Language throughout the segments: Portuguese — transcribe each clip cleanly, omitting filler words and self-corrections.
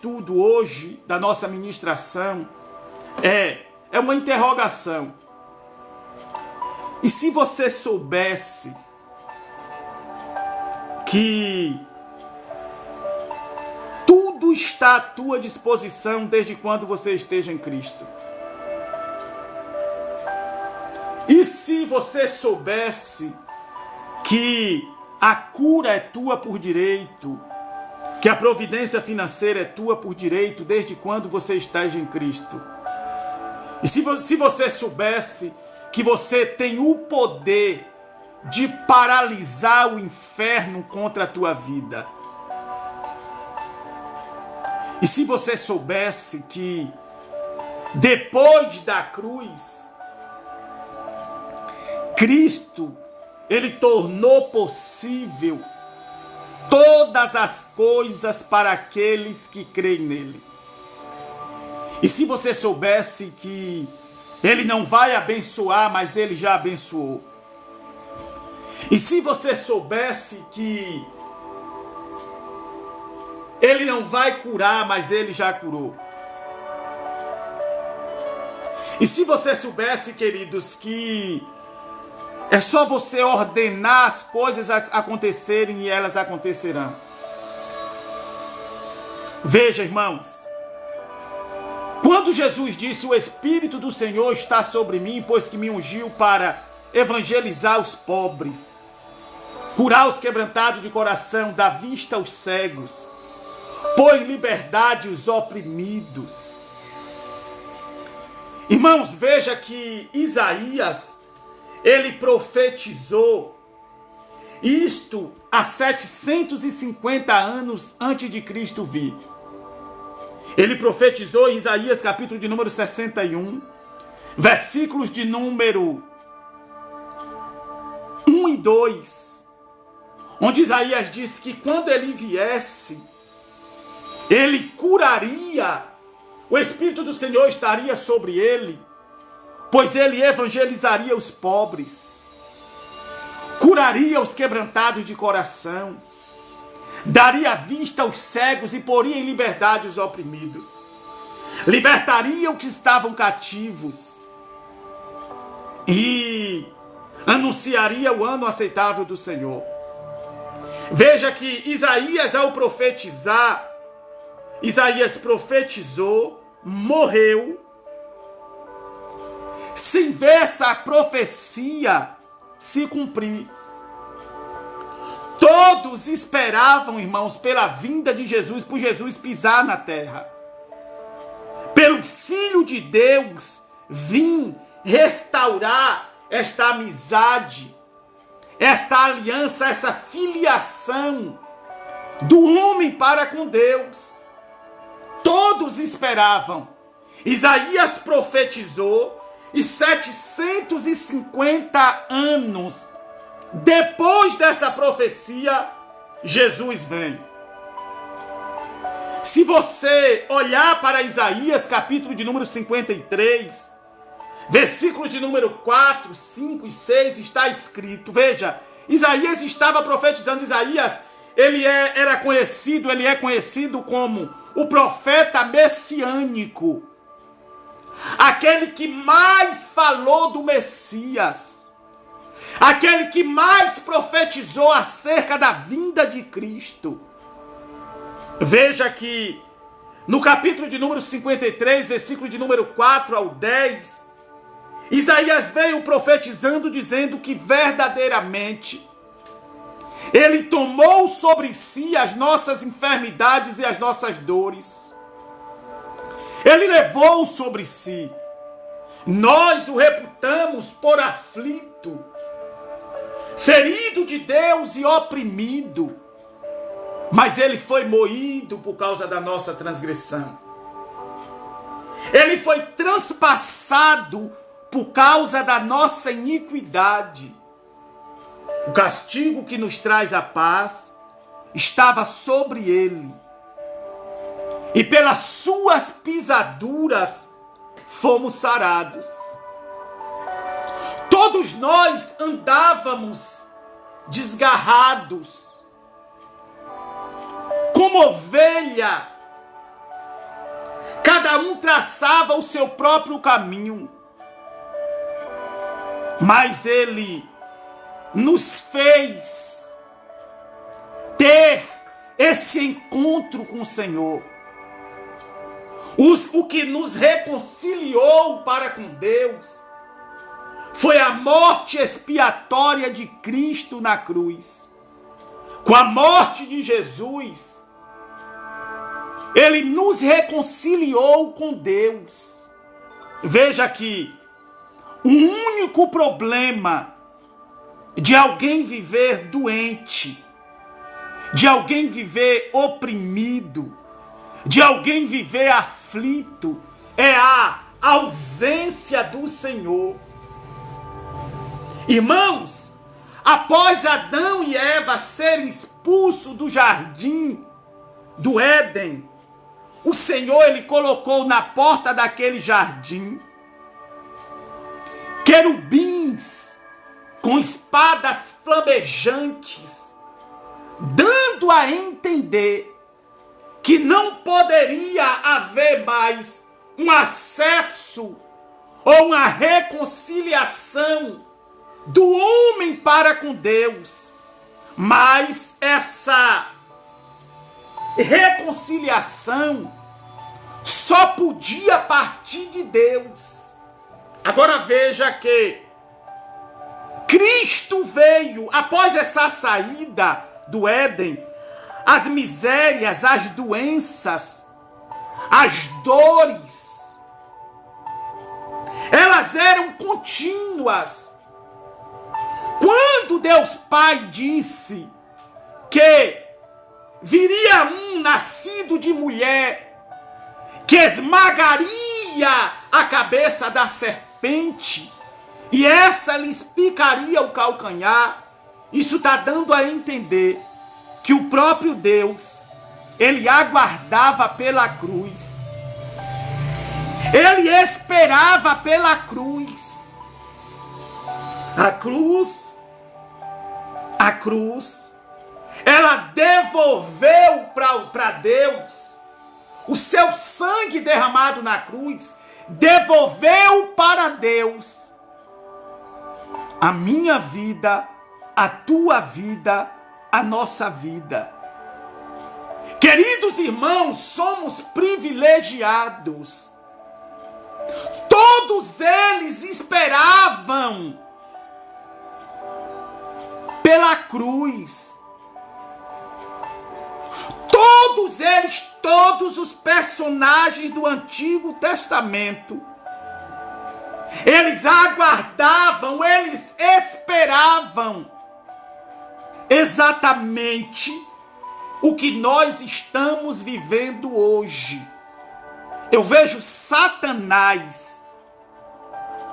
estudo hoje, da nossa ministração, é uma interrogação. E se você soubesse que tudo está à tua disposição desde quando você esteja em Cristo? E se você soubesse que a cura é tua por direito, que a providência financeira é tua por direito desde quando você estás em Cristo? E se você soubesse que você tem o poder de paralisar o inferno contra a tua vida? E se você soubesse que depois da cruz, Cristo, ele tornou possível todas as coisas para aqueles que creem nele. E se você soubesse que ele não vai abençoar, mas ele já abençoou. E se você soubesse que ele não vai curar, mas ele já curou. E se você soubesse, queridos, que é só você ordenar as coisas acontecerem e elas acontecerão. Veja, irmãos, quando Jesus disse: o Espírito do Senhor está sobre mim, pois que me ungiu para evangelizar os pobres, curar os quebrantados de coração, dar vista aos cegos, pôr em liberdade os oprimidos. Irmãos, veja que Isaías, ele profetizou isto há 750 anos antes de Cristo vir. Ele profetizou em Isaías capítulo de número 61, versículos de número 1 e 2, onde Isaías disse que quando ele viesse, ele curaria, o Espírito do Senhor estaria sobre ele, pois ele evangelizaria os pobres, curaria os quebrantados de coração, daria vista aos cegos e poria em liberdade os oprimidos, libertaria os que estavam cativos e anunciaria o ano aceitável do Senhor. Veja que Isaías, ao profetizar, Isaías profetizou, morreu, sem ver essa profecia se cumprir. Todos esperavam, irmãos, pela vinda de Jesus, por Jesus pisar na terra, pelo Filho de Deus vir restaurar esta amizade, esta aliança, essa filiação do homem para com Deus. Todos esperavam. Isaías profetizou, e 750 anos depois dessa profecia, Jesus vem. Se você olhar para Isaías, capítulo de número 53, versículos de número 4, 5 e 6, está escrito, veja, Isaías estava profetizando. Isaías, ele é conhecido como o profeta messiânico, aquele que mais falou do Messias, aquele que mais profetizou acerca da vinda de Cristo. Veja que no capítulo de número 53, versículo de número 4 ao 10, Isaías veio profetizando, dizendo que verdadeiramente ele tomou sobre si as nossas enfermidades e as nossas dores. Ele levou sobre si. Nós o reputamos por aflito, ferido de Deus e oprimido. Mas ele foi moído por causa da nossa transgressão. Ele foi transpassado por causa da nossa iniquidade. O castigo que nos traz a paz estava sobre ele. E pelas suas pisaduras fomos sarados. Todos nós andávamos desgarrados, como ovelha Cada um traçava o seu próprio caminho. Mas ele nos fez ter esse encontro com o Senhor. O que nos reconciliou para com Deus foi a morte expiatória de Cristo na cruz. Com a morte de Jesus, ele nos reconciliou com Deus. Veja que o único problema de alguém viver doente, de alguém viver oprimido, de alguém viver aflito, é a ausência do Senhor. Irmãos, após Adão e Eva serem expulsos do jardim do Éden, o Senhor, ele colocou na porta daquele jardim querubins com espadas flamejantes, dando a entender que não poderia haver mais um acesso ou uma reconciliação do homem para com Deus, mas essa reconciliação só podia partir de Deus. Agora veja que Cristo veio, após essa saída do Éden, as misérias, as doenças, as dores, elas eram contínuas. Quando Deus Pai disse que viria um nascido de mulher que esmagaria a cabeça da serpente e essa lhes picaria o calcanhar, isso está dando a entender que o próprio Deus, ele aguardava pela cruz. Ele esperava pela cruz. A cruz, ela devolveu para Deus o seu sangue derramado na cruz, devolveu para Deus a minha vida, a tua vida, a nossa vida. Queridos irmãos, somos privilegiados. Todos eles esperavam pela cruz. Todos eles, todos os personagens do Antigo Testamento, eles aguardavam, eles esperavam exatamente o que nós estamos vivendo hoje. Eu vejo Satanás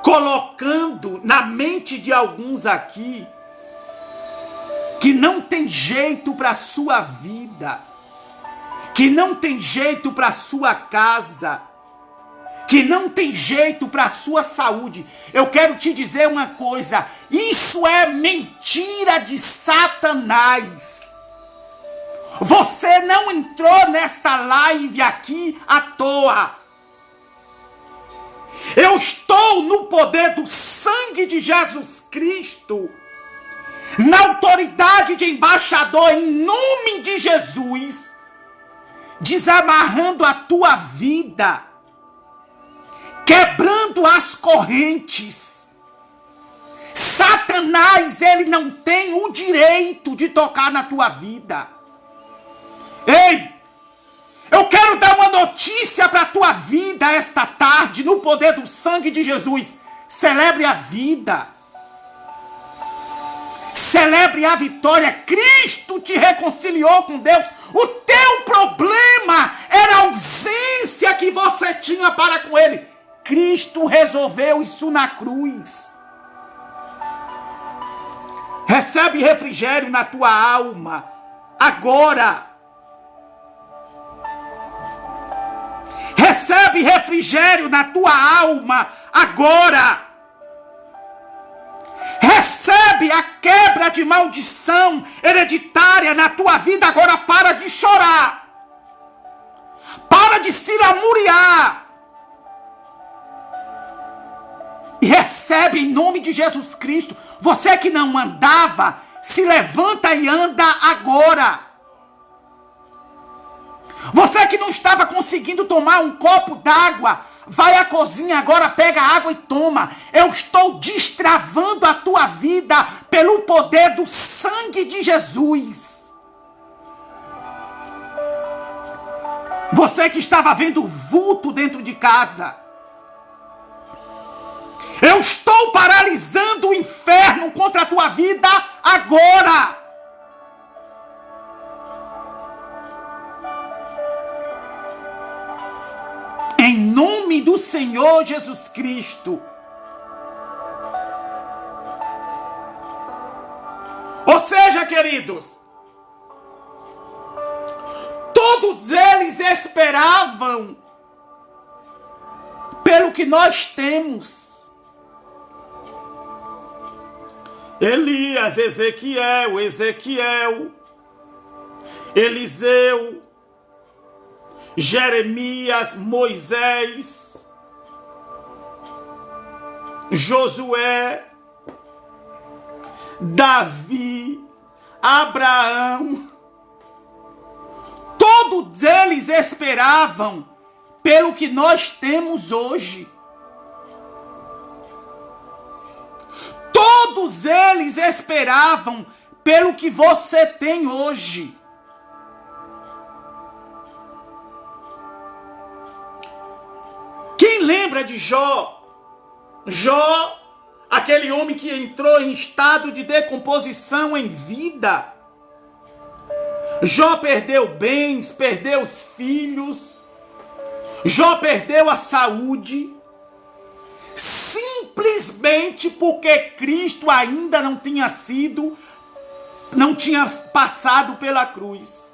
colocando na mente de alguns aqui que não tem jeito para a sua vida, que não tem jeito para a sua casa, que não tem jeito para a sua saúde. Eu quero te dizer uma coisa, isso é mentira de Satanás. Você não entrou nesta live aqui à toa. Eu estou no poder do sangue de Jesus Cristo, na autoridade de embaixador, em nome de Jesus, desamarrando a tua vida, quebrando as correntes. Satanás, ele não tem o direito de tocar na tua vida. Ei, eu quero dar uma notícia para a tua vida esta tarde, no poder do sangue de Jesus. Celebre a vida. Celebre a vitória. Cristo te reconciliou com Deus. O teu problema era a ausência que você tinha para com Ele. Cristo resolveu isso na cruz. Recebe refrigério na tua alma agora. Recebe refrigério na tua alma agora. Recebe a quebra de maldição hereditária na tua vida agora. Para de chorar. Para de se lamuriar. E recebe em nome de Jesus Cristo. Você que não andava, se levanta e anda agora. Você que não estava conseguindo tomar um copo d'água, vai à cozinha agora, pega água e toma. Eu estou destravando a tua vida pelo poder do sangue de Jesus. Você que estava vendo vulto dentro de casa, eu estou paralisando o inferno contra a tua vida agora. Em nome do Senhor Jesus Cristo. Ou seja, queridos, todos eles esperavam pelo que nós temos. Elias, Ezequiel, Eliseu, Jeremias, Moisés, Josué, Davi, Abraão. Todos eles esperavam pelo que nós temos hoje. Todos eles esperavam pelo que você tem hoje. Quem lembra de Jó? Jó, aquele homem que entrou em estado de decomposição em vida. Jó perdeu bens, perdeu os filhos. Jó perdeu a saúde. Simplesmente porque Cristo ainda não tinha passado pela cruz.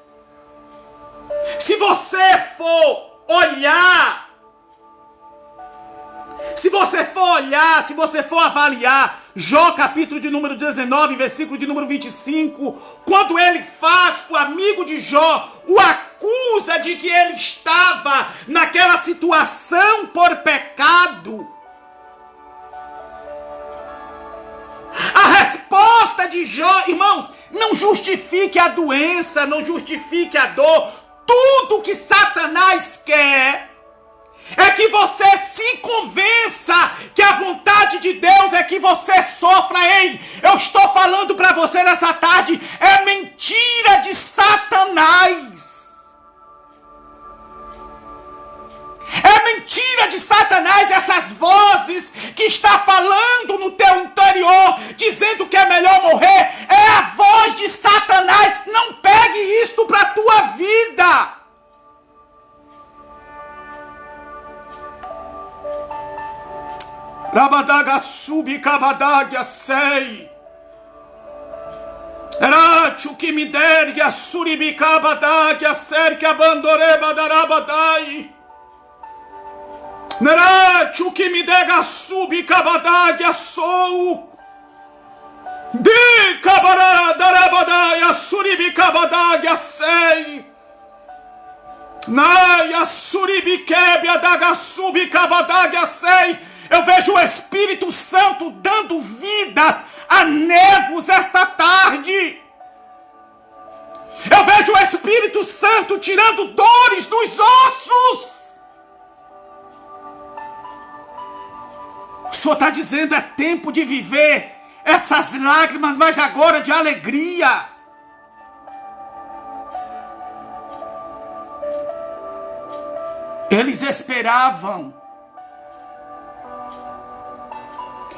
Se você for olhar, se você for avaliar Jó capítulo de número 19, versículo de número 25, quando ele faz, o amigo de Jó o acusa de que ele estava naquela situação por pecado, a resposta de Jó, irmãos, não justifique a doença, não justifique a dor. Tudo que Satanás quer é que você se convença que a vontade de Deus é que você sofra. Ei, eu estou falando para você nessa tarde, é mentira de Satanás. É mentira de Satanás essas vozes que está falando no teu interior, dizendo que é melhor morrer. É a voz de Satanás. Não pegue isto para a tua vida. Rabadaga subi kabadaga sei. Erachu que me derga suribi kabadaga ser que abandore badarabadai. Nerachu que me dega subi kabadaga sou. De kabara darabadai suribi kabadaga sei. Naya suribi kebia daga subi kabadaga sei. Eu vejo o Espírito Santo dando vidas a nervos esta tarde. Eu vejo o Espírito Santo tirando dores dos ossos. O Senhor está dizendo, é tempo de viver essas lágrimas, mas agora de alegria. Eles esperavam.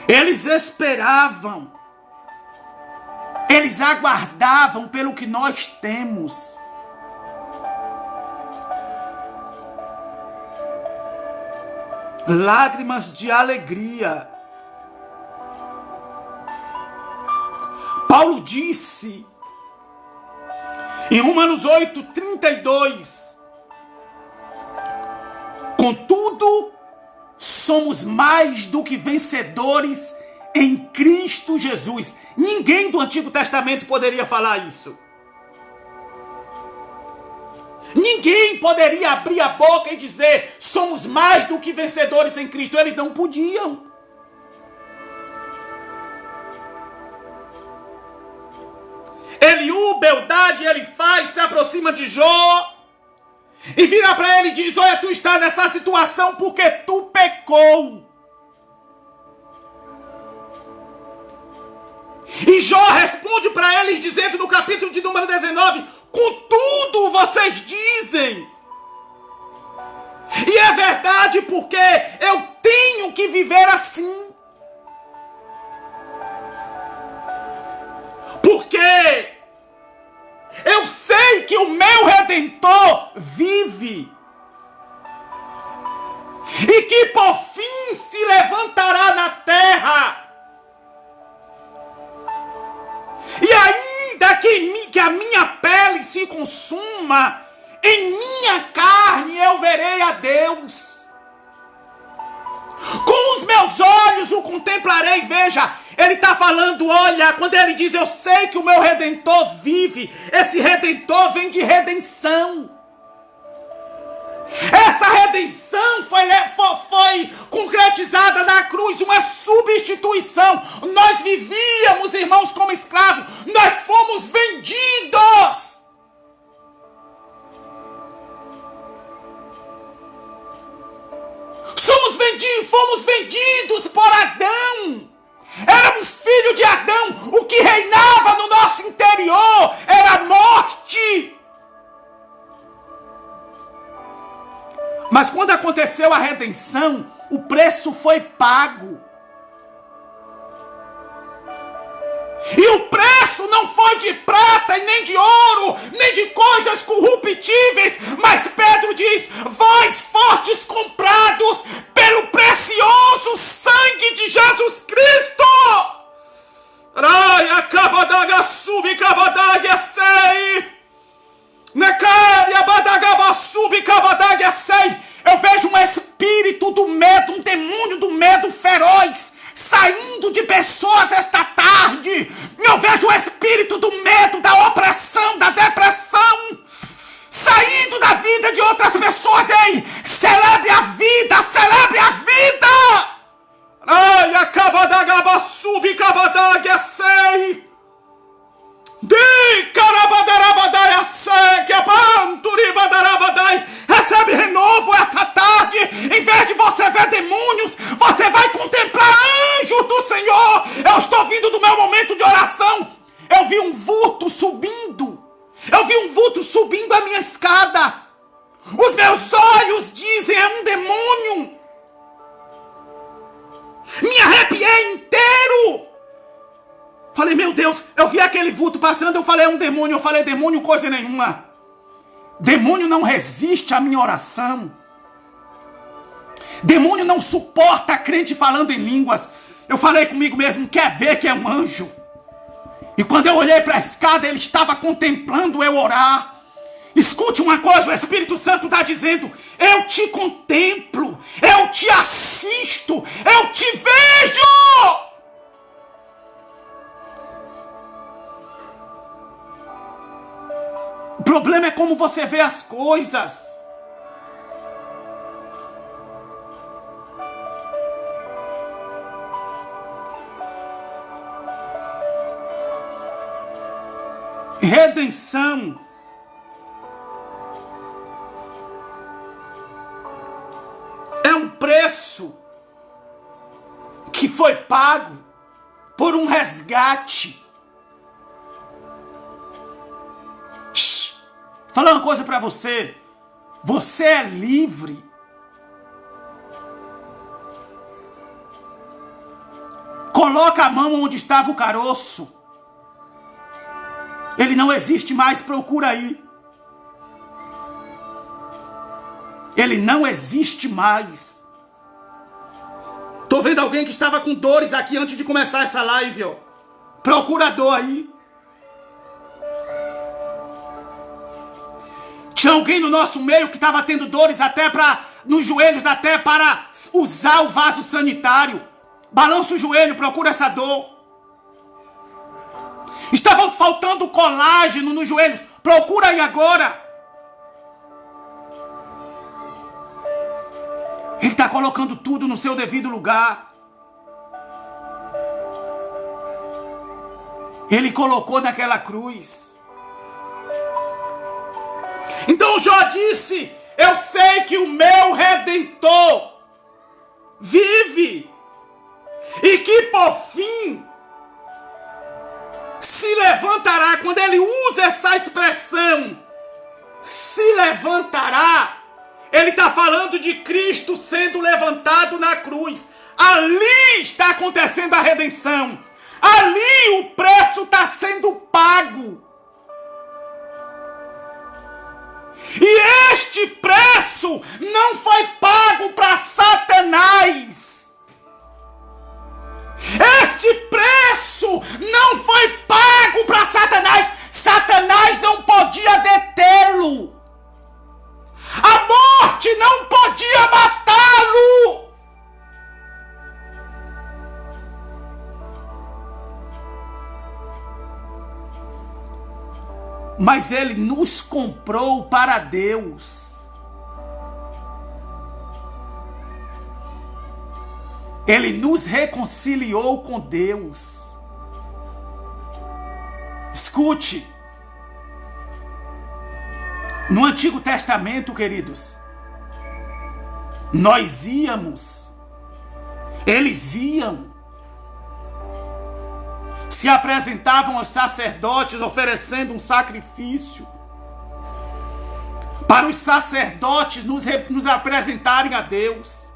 Eles esperavam. Eles aguardavam pelo que nós temos. Lágrimas de alegria. Paulo disse em Romanos 8:32: contudo, somos mais do que vencedores em Cristo Jesus. Ninguém do Antigo Testamento poderia falar isso. Ninguém poderia abrir a boca e dizer: somos mais do que vencedores em Cristo. Eles não podiam. Eliú, Bildade, Elifaz se aproxima de Jó e vira para ele e diz: olha, tu está nessa situação porque tu pecou. E Jó responde para eles dizendo no capítulo de número 19: contudo vocês dizem. E é verdade, porque eu tenho que viver assim. Porque eu sei que o meu Redentor vive. E que por fim se levantará na terra. E ainda que a minha pele se consuma, em minha carne eu verei a Deus. Com os meus olhos o contemplarei. Veja, ele está falando, olha, quando ele diz: eu sei que o meu Redentor vive, esse Redentor vem de redenção. Essa redenção foi concretizada na cruz, uma substituição. Nós vivíamos, irmãos, como escravos. Nós fomos vendidos. Fomos vendidos por Adão. Éramos filhos de Adão. O que reinava no nosso interior era a morte. Mas quando aconteceu a redenção, o preço foi pago. E o preço não foi de prata e nem de ouro, nem de coisas corruptíveis, mas Pedro diz: vós fostes comprados pelo precioso sangue de Jesus Cristo. Raia cabadaga subi cabadaga sei. Necária badagaba subi cabadaga sei. Eu vejo um espírito do medo, um demônio do medo feroz saindo de pessoas esta tarde. Eu vejo o espírito do medo, da opressão, da depressão saindo da vida de outras pessoas. Ei, celebre a vida, celebre a vida. Ai, acabadagaba subi cabadaga sei. Recebe renovo essa tarde. Em vez de você ver demônios, você vai contemplar anjos do Senhor. Eu estou vindo do meu momento de oração. Eu vi um vulto subindo. Eu vi um vulto subindo a minha escada. Os meus olhos dizem: é um demônio. Me arrepiei inteiro. Falei: meu Deus, eu vi aquele vulto passando, eu falei: é um demônio. Eu falei: demônio coisa nenhuma. Demônio não resiste à minha oração. Demônio não suporta a crente falando em línguas. Eu falei comigo mesmo: quer ver que é um anjo? E quando eu olhei para a escada, ele estava contemplando eu orar. Escute uma coisa, o Espírito Santo está dizendo: eu te contemplo, eu te assisto, eu te vejo. O problema é como você vê as coisas. Redenção é um preço que foi pago por um resgate. Falar uma coisa para você. Você é livre. Coloca a mão onde estava o caroço. Ele não existe mais, procura aí. Ele não existe mais. Tô vendo alguém que estava com dores aqui antes de começar essa live, ó. Procura a dor aí. Tinha alguém no nosso meio que estava tendo dores até nos joelhos, até para usar o vaso sanitário. Balança o joelho, procura essa dor. Estava faltando colágeno nos joelhos. Procura aí agora. Ele está colocando tudo no seu devido lugar. Ele colocou naquela cruz. Então Jó disse: eu sei que o meu Redentor vive e que por fim se levantará. Quando ele usa essa expressão, se levantará, ele está falando de Cristo sendo levantado na cruz. Ali está acontecendo a redenção. Ali o preço está sendo pago. E este preço não foi pago para Satanás. Este preço não foi pago para Satanás. Satanás não podia detê-lo. A morte não podia matá-lo. Mas ele nos comprou para Deus. Ele nos reconciliou com Deus. Escute. No Antigo Testamento, queridos, nós íamos, eles iam, se apresentavam aos sacerdotes oferecendo um sacrifício, para os sacerdotes nos apresentarem a Deus.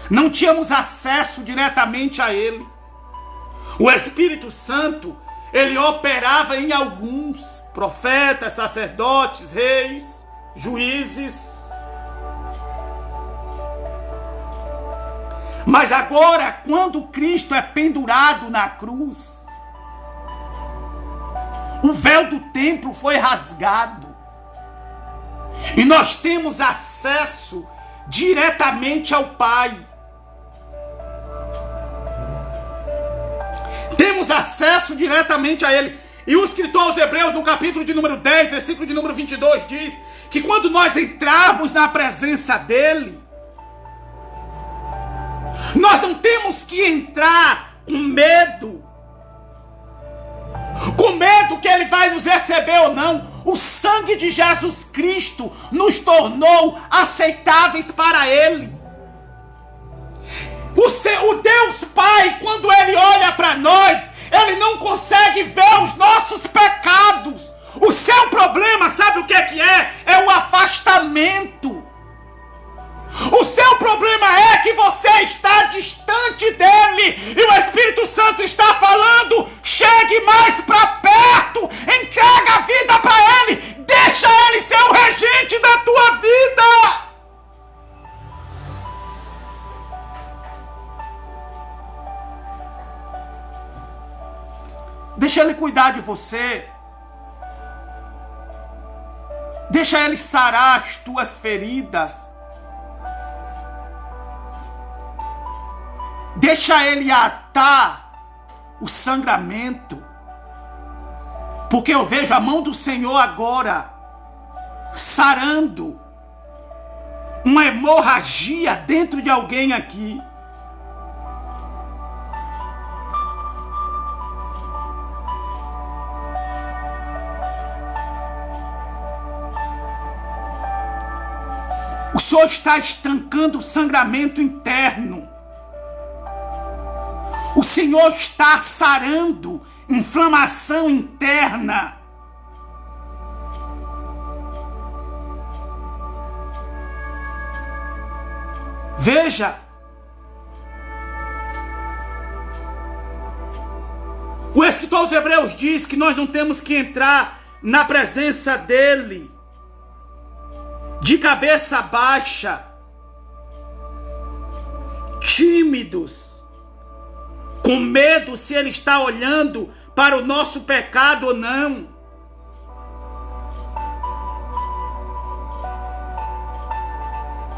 Não tínhamos acesso diretamente a Ele. O Espírito Santo, ele operava em alguns profetas, sacerdotes, reis, juízes. Mas agora, quando Cristo é pendurado na cruz, o véu do templo foi rasgado. E nós temos acesso diretamente ao Pai. Temos acesso diretamente a Ele. E o escritor aos Hebreus, no capítulo de número 10, versículo de número 22, diz que quando nós entrarmos na presença dEle, nós não temos que entrar com medo que Ele vai nos receber ou não. O sangue de Jesus Cristo nos tornou aceitáveis para Ele. O Deus Pai, quando Ele olha para nós, Ele não consegue ver os nossos pecados. O seu problema, sabe o que é? É o afastamento. O seu problema é que você está distante dele. E o Espírito Santo está falando: chegue mais para perto, entrega a vida para ele, deixa ele ser o regente da tua vida. Deixa ele cuidar de você. Deixa ele sarar as tuas feridas. Deixa ele atar o sangramento. Porque eu vejo a mão do Senhor agora sarando uma hemorragia dentro de alguém aqui. O Senhor está estancando o sangramento interno. O Senhor está sarando inflamação interna. Veja. O escritor aos Hebreus diz que nós não temos que entrar na presença dele de cabeça baixa, tímidos, com medo se ele está olhando para o nosso pecado ou não.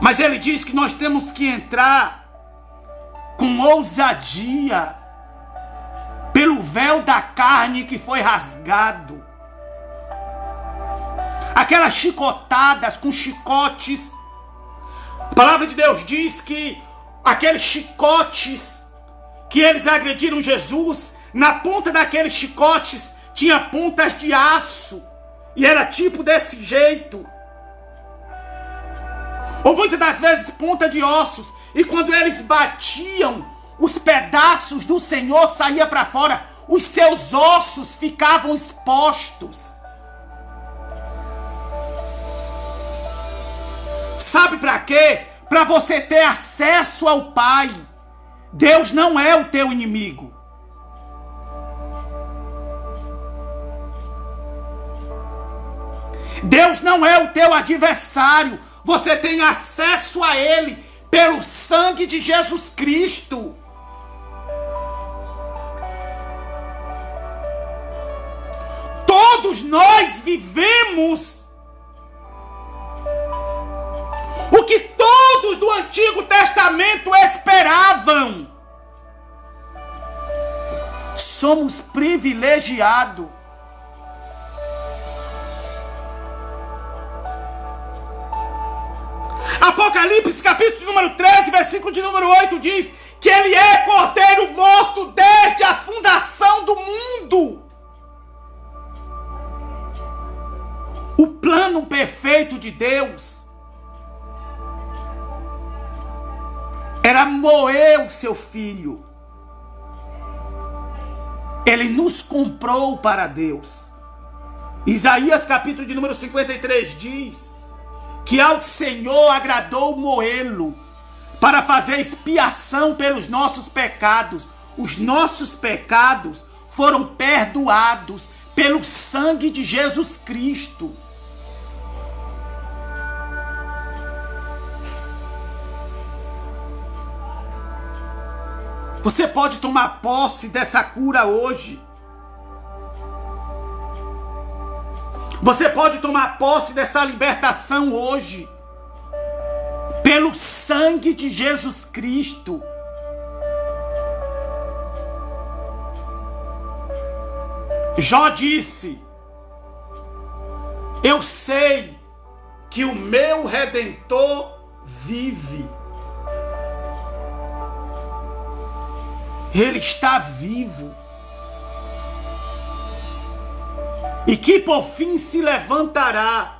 Mas ele diz que nós temos que entrar com ousadia pelo véu da carne que foi rasgado. Aquelas chicotadas com chicotes palavra de Deus diz que aqueles chicotes que eles agrediram Jesus, na ponta daqueles chicotes tinha pontas de aço. E era tipo desse jeito. Ou muitas das vezes ponta de ossos. E quando eles batiam, os pedaços do Senhor saíam para fora. Os seus ossos ficavam expostos. Sabe para quê? Para você ter acesso ao Pai. Deus não é o teu inimigo. Deus não é o teu adversário. Você tem acesso a Ele pelo sangue de Jesus Cristo. Todos nós vivemos o que todos do Antigo Testamento esperavam. Somos privilegiados. Apocalipse, capítulo de número 13, versículo de número 8, diz que ele é cordeiro morto desde a fundação do mundo. O plano perfeito de Deus era moer o seu filho. Ele nos comprou para Deus. Isaías, capítulo de número 53, diz que ao Senhor agradou moê-lo para fazer expiação pelos nossos pecados. Os nossos pecados foram perdoados pelo sangue de Jesus Cristo. Você pode tomar posse dessa cura hoje. Você pode tomar posse dessa libertação hoje. Pelo sangue de Jesus Cristo. Jó disse: eu sei que o meu Redentor vive. Ele está vivo. E que por fim se levantará.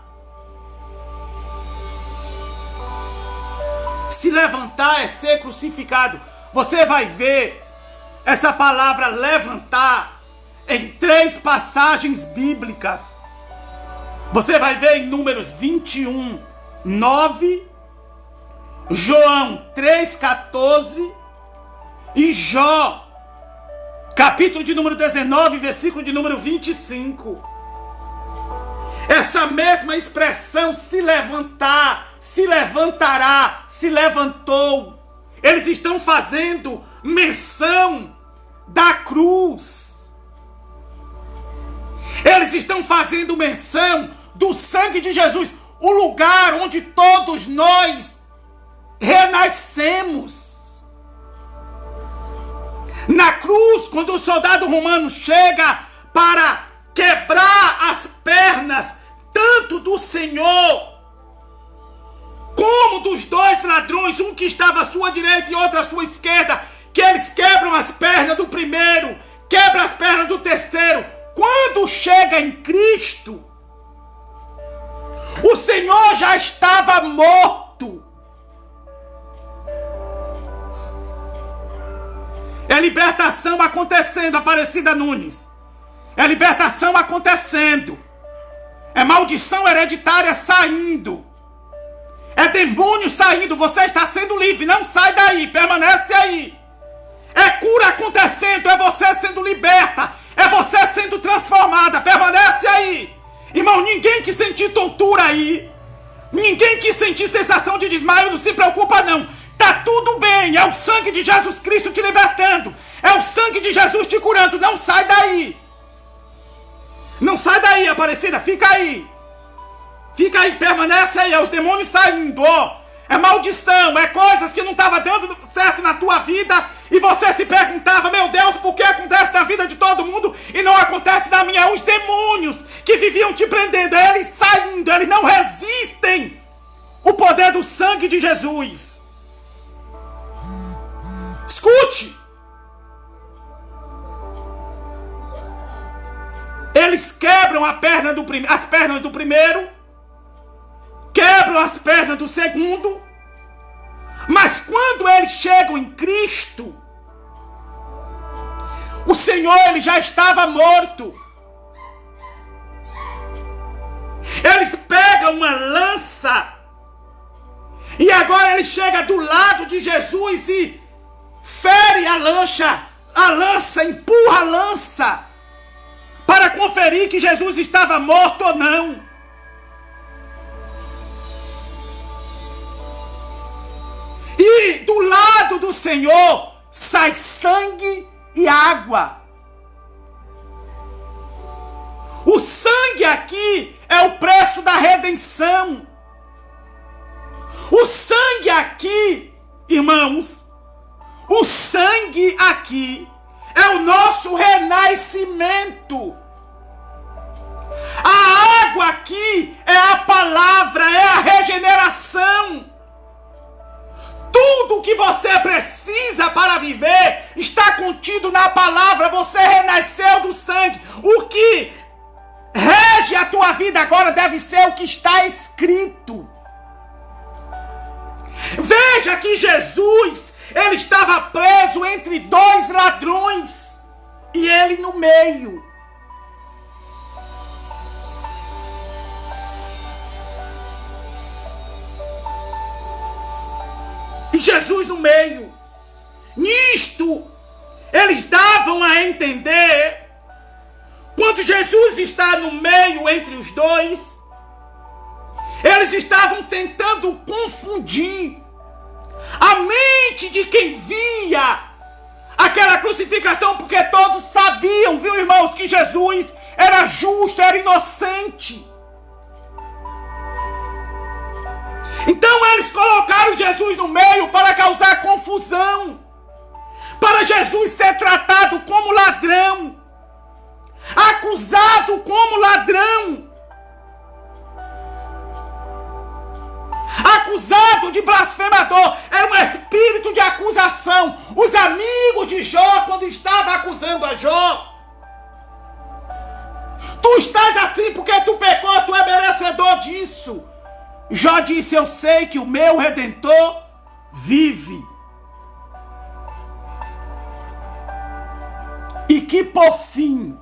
Se levantar é ser crucificado. Você vai ver essa palavra levantar em 3 passagens bíblicas. Você vai ver em Números 21, 9, João 3,14 e Jó, capítulo de número 19, versículo de número 25. Essa mesma expressão, se levantar, se levantará, se levantou. Eles estão fazendo menção da cruz. Eles estão fazendo menção do sangue de Jesus, o lugar onde todos nós renascemos. Na cruz, quando o soldado romano chega para quebrar as pernas, tanto do Senhor como dos 2 ladrões, um que estava à sua direita e outro à sua esquerda, que eles quebram as pernas do primeiro, quebram as pernas do terceiro. Quando chega em Cristo, o Senhor já estava morto. É libertação acontecendo, Aparecida Nunes. É libertação acontecendo. É maldição hereditária saindo. É demônio saindo. Você está sendo livre. Não sai daí. Permanece aí. É cura acontecendo. É você sendo liberta. É você sendo transformada. Permanece aí. Irmão, ninguém que sentir tontura aí, ninguém que sentir sensação de desmaio, não se preocupa não. Tá tudo bem. É o sangue de Jesus Cristo te libertando. É o sangue de Jesus te curando. Não sai daí. Não sai daí, Aparecida, fica aí. Fica aí, permanece aí, é os demônios saindo, ó. É maldição, é coisas que não estavam dando certo na tua vida. E você se perguntava, meu Deus, por que acontece na vida de todo mundo e não acontece na minha? Os demônios que viviam te prendendo, eles saindo, eles não resistem o poder do sangue de Jesus. Escute. Eles quebram as pernas do primeiro, quebram as pernas do segundo, mas quando eles chegam em Cristo, o Senhor ele já estava morto. Eles pegam uma lança e agora ele chega do lado de Jesus e fere a lança, empurra a lança para conferir que Jesus estava morto ou não. E do lado do Senhor sai sangue e água. O sangue aqui é o preço da redenção. O sangue aqui, irmãos, o sangue aqui é o nosso renascimento. A água aqui é a palavra, é a regeneração. Tudo que você precisa para viver está contido na palavra. Você renasceu do sangue. O que rege a tua vida agora deve ser o que está escrito. Veja que Jesus, ele estava preso entre dois ladrões e ele no meio. E Jesus no meio. Nisto, eles davam a entender, quando Jesus está no meio entre os dois, eles estavam tentando confundir a mente de quem via aquela crucificação, porque todos sabiam, viu, irmãos, que Jesus era justo, era inocente. Então eles colocaram Jesus no meio para causar confusão, para Jesus ser tratado como ladrão, acusado como ladrão, acusado de blasfemador. Era um espírito de acusação. Os amigos de Jó, quando estavam acusando a Jó, tu estás assim porque tu pecou, tu é merecedor disso. Jó disse: eu sei que o meu Redentor vive, e que por fim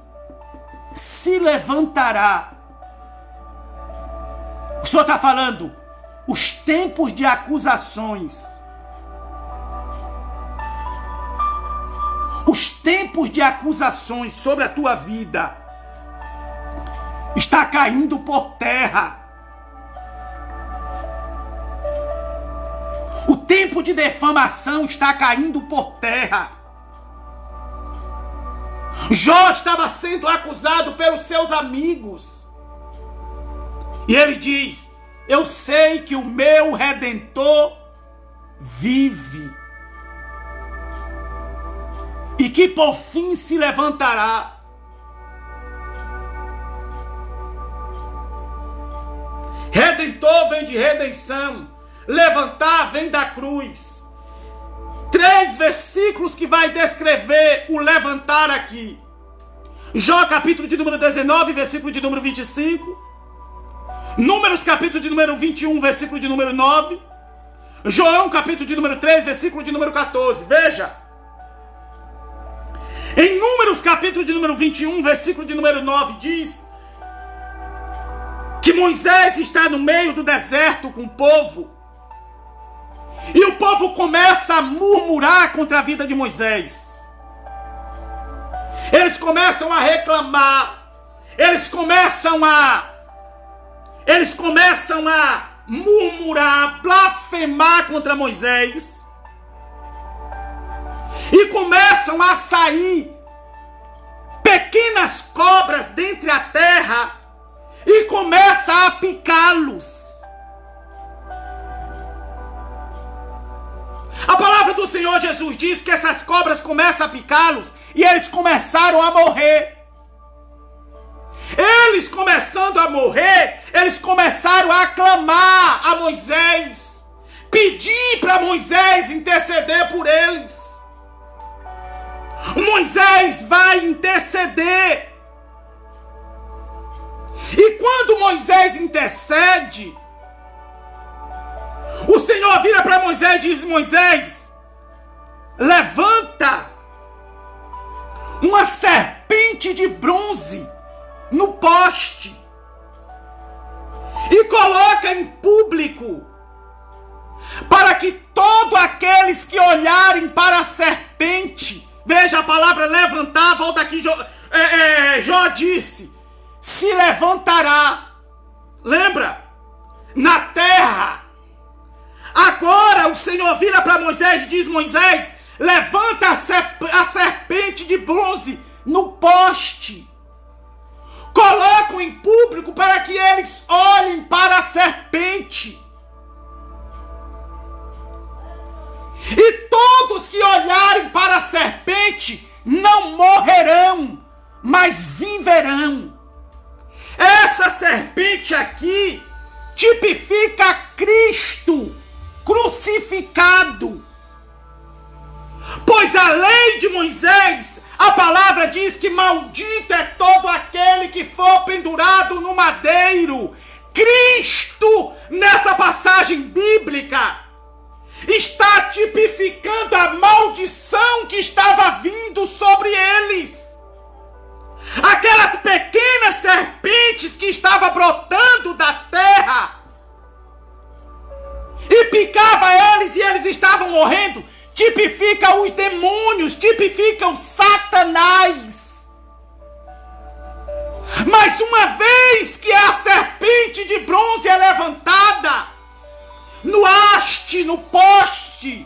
se levantará. O Senhor está falando, os tempos de acusações, os tempos de acusações sobre a tua vida está caindo por terra. O tempo de defamação está caindo por terra. Jó estava sendo acusado pelos seus amigos. E ele diz: eu sei que o meu Redentor vive, e que por fim se levantará. Redentor vem de redenção. Levantar vem da cruz. 3 versículos que vai descrever o levantar aqui. Jó, capítulo de número 19, versículo de número 25. Números, capítulo de número 21, versículo de número 9. João, capítulo de número 3, versículo de número 14. Veja. Em Números, capítulo de número 21, versículo de número 9, diz que Moisés está no meio do deserto com o povo. E o povo começa a murmurar contra a vida de Moisés. Eles começam a reclamar. Eles começam a murmurar, blasfemar contra Moisés. E começam a sair pequenas cobras dentre a terra e começa a picá-los. A palavra do Senhor Jesus diz que essas cobras começam a picá-los e eles começaram a morrer. Eles começando a morrer, eles começaram a clamar a Moisés. pedir para Moisés interceder por eles. Moisés vai interceder. E quando Moisés intercede, o Senhor vira para Moisés e diz: Moisés, levanta uma serpente de bronze no poste e coloca em público, para que todos aqueles que olharem para a serpente, veja a palavra levantar, volta aqui, Jó disse, se levantará, lembra? Na terra. Agora o Senhor vira para Moisés e diz: Moisés, levanta a serpente de bronze no poste. Coloca-o em público para que eles olhem para a serpente. E todos que olharem para a serpente não morrerão, mas viverão. Essa serpente aqui tipifica Cristo crucificado. Pois a lei de Moisés, a palavra diz que maldito é todo aquele que for pendurado no madeiro. Cristo, nessa passagem bíblica, está tipificando a maldição que estava vindo sobre eles. Aquelas pequenas serpentes que estavam brotando da terra e picava eles e eles estavam morrendo, tipifica os demônios, tipificam Satanás. Mas uma vez que a serpente de bronze é levantada no haste, no poste,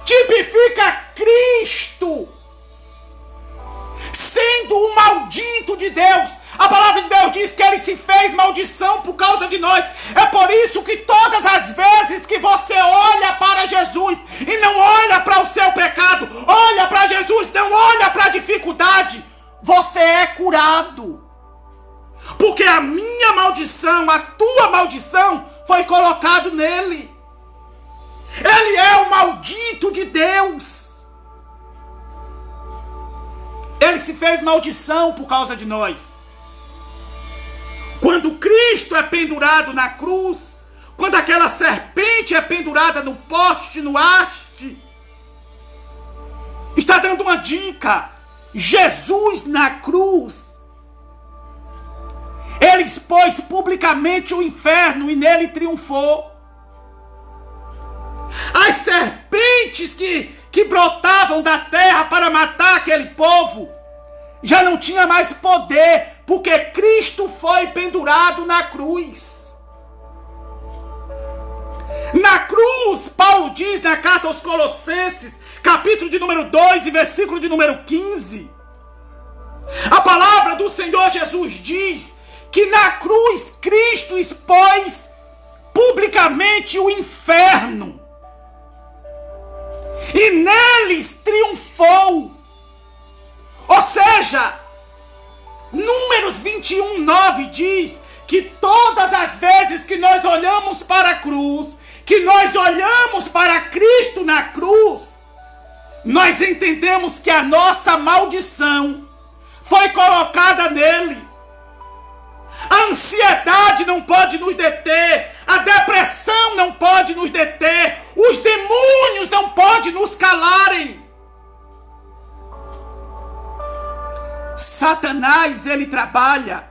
tipifica Cristo sendo o maldito de Deus. A palavra de Deus diz que ele se fez maldição por causa de nós. É por isso que todas as vezes que você olha para Jesus e não olha para o seu pecado, olha para Jesus, não olha para a dificuldade, você é curado. Porque a minha maldição, a tua maldição foi colocado nele. Ele é o maldito de Deus. Ele se fez maldição por causa de nós. Quando Cristo é pendurado na cruz, quando aquela serpente é pendurada no poste, no haste, está dando uma dica. Jesus na cruz, ele expôs publicamente o inferno e nele triunfou. As serpentes que brotavam da terra para matar aquele povo já não tinha mais poder, porque Cristo foi pendurado na cruz. Na cruz, Paulo diz na carta aos Colossenses, capítulo de número 2 e versículo de número 15, a palavra do Senhor Jesus diz que na cruz Cristo expôs publicamente o inferno e neles triunfou. Ou seja, Números 21:9 diz que todas as vezes que nós olhamos para a cruz, que nós olhamos para Cristo na cruz, nós entendemos que a nossa maldição foi colocada nele. A ansiedade não pode nos deter, a depressão não pode nos deter, os demônios não podem nos calarem. Satanás, ele trabalha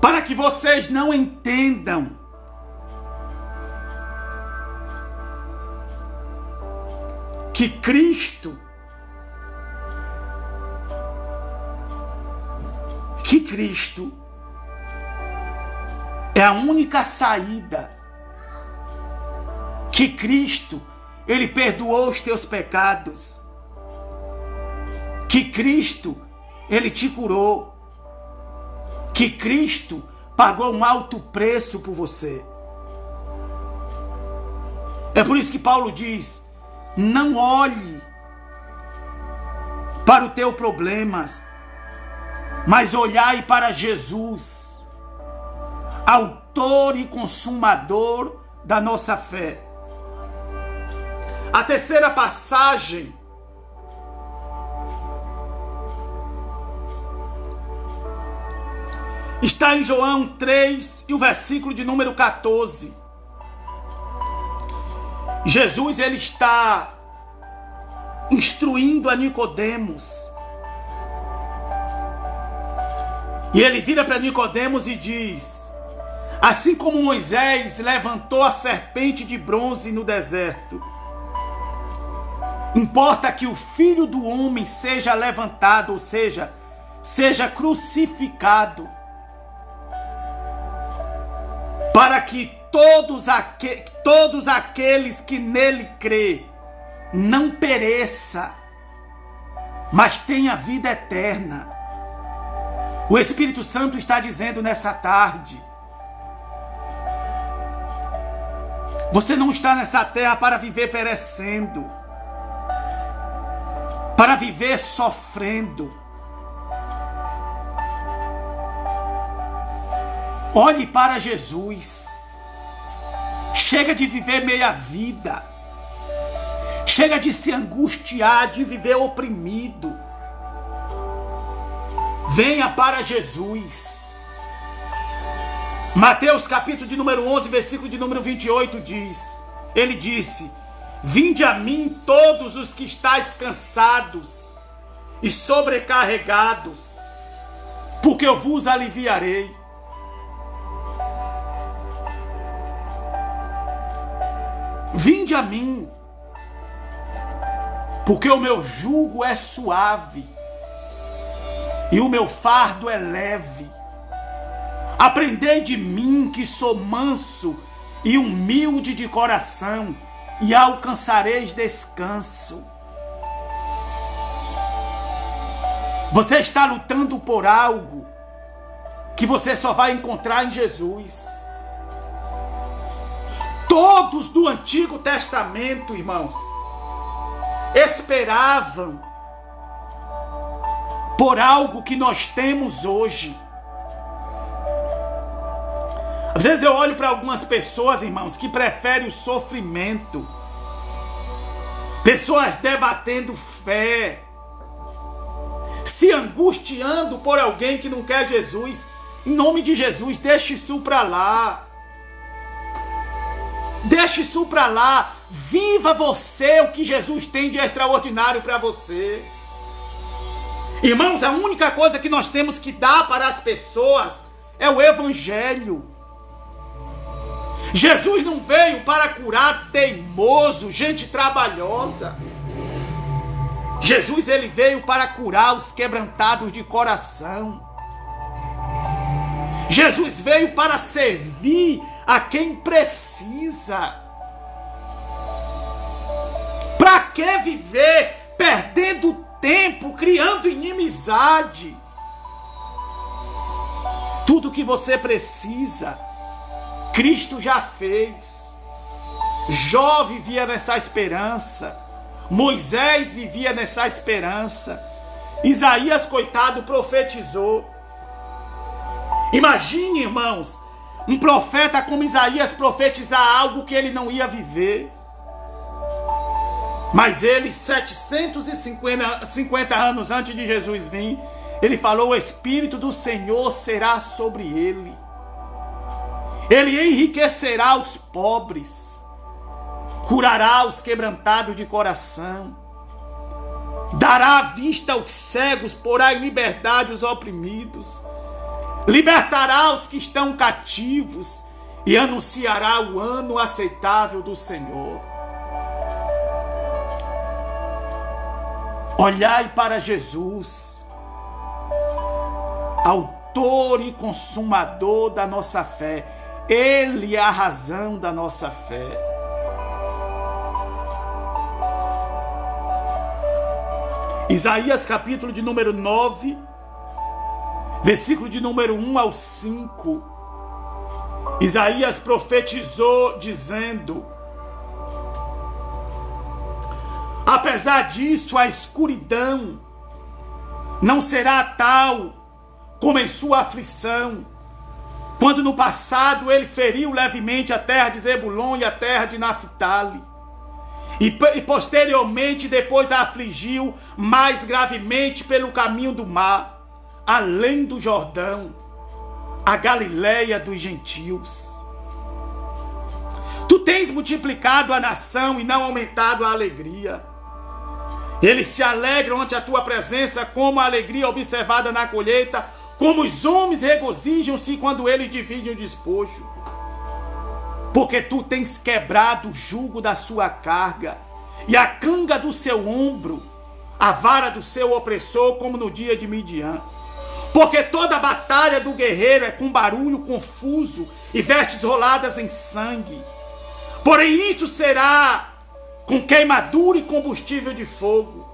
para que vocês não entendam que Cristo é a única saída, que Cristo, ele perdoou os teus pecados, que Cristo, ele te curou, que Cristo pagou um alto preço por você. É por isso que Paulo diz: não olhe para os teus problemas, mas olhai para Jesus, autor e consumador da nossa fé. A terceira passagem está em João 3 e o versículo de número 14. Jesus, ele está instruindo a Nicodemos. E ele vira para Nicodemos e diz: assim como Moisés levantou a serpente de bronze no deserto, importa que o Filho do Homem seja levantado, ou seja, seja crucificado, para que todos aqueles que nele crê não pereça, mas tenha vida eterna. O Espírito Santo está dizendo nessa tarde: você não está nessa terra para viver perecendo, para viver sofrendo. Olhe para Jesus. Chega de viver meia vida. Chega de se angustiar, de viver oprimido. Venha para Jesus. Mateus capítulo de número 11, versículo de número 28 diz: ele disse: vinde a mim todos os que estáis cansados e sobrecarregados, porque eu vos aliviarei. Vinde a mim, porque o meu jugo é suave e o meu fardo é leve. Aprendei de mim, que sou manso e humilde de coração, e alcançareis descanso. Você está lutando por algo que você só vai encontrar em Jesus. Todos do Antigo Testamento, irmãos, esperavam por algo que nós temos hoje. Às vezes eu olho para algumas pessoas, irmãos, que preferem o sofrimento. Pessoas debatendo fé, se angustiando por alguém que não quer Jesus. Em nome de Jesus, deixe isso para lá. Deixe isso para lá. Viva você o que Jesus tem de extraordinário para você. Irmãos, a única coisa que nós temos que dar para as pessoas é o Evangelho. Jesus não veio para curar teimoso, gente trabalhosa. Jesus, ele veio para curar os quebrantados de coração. Jesus veio para servir a quem precisa. Para que viver perdendo tempo, criando inimizade? Tudo que você precisa, Cristo já fez. Jó vivia nessa esperança. Moisés vivia nessa esperança. Isaías, coitado, profetizou. Imagine, irmãos, um profeta como Isaías profetizar algo que ele não ia viver. Mas ele, 750 anos antes de Jesus vir, ele falou: o Espírito do Senhor será sobre ele. Ele enriquecerá os pobres, curará os quebrantados de coração, dará a vista aos cegos, porá em liberdade os oprimidos, libertará os que estão cativos e anunciará o ano aceitável do Senhor. Olhai para Jesus, autor e consumador da nossa fé. Ele é a razão da nossa fé. Isaías capítulo de número 9, versículo de número 1 ao 5. Isaías profetizou dizendo: apesar disso, a escuridão não será tal como em sua aflição, quando no passado ele feriu levemente a terra de Zebulon e a terra de Naftali. E posteriormente, depois a afligiu mais gravemente pelo caminho do mar, além do Jordão, a Galileia dos gentios. Tu tens multiplicado a nação e não aumentado a alegria. Eles se alegram ante a tua presença, como a alegria observada na colheita, como os homens regozijam-se quando eles dividem o despojo. Porque tu tens quebrado o jugo da sua carga e a canga do seu ombro, a vara do seu opressor, como no dia de Midian. Porque toda a batalha do guerreiro é com barulho confuso e vestes roladas em sangue. Porém isso será com queimadura e combustível de fogo.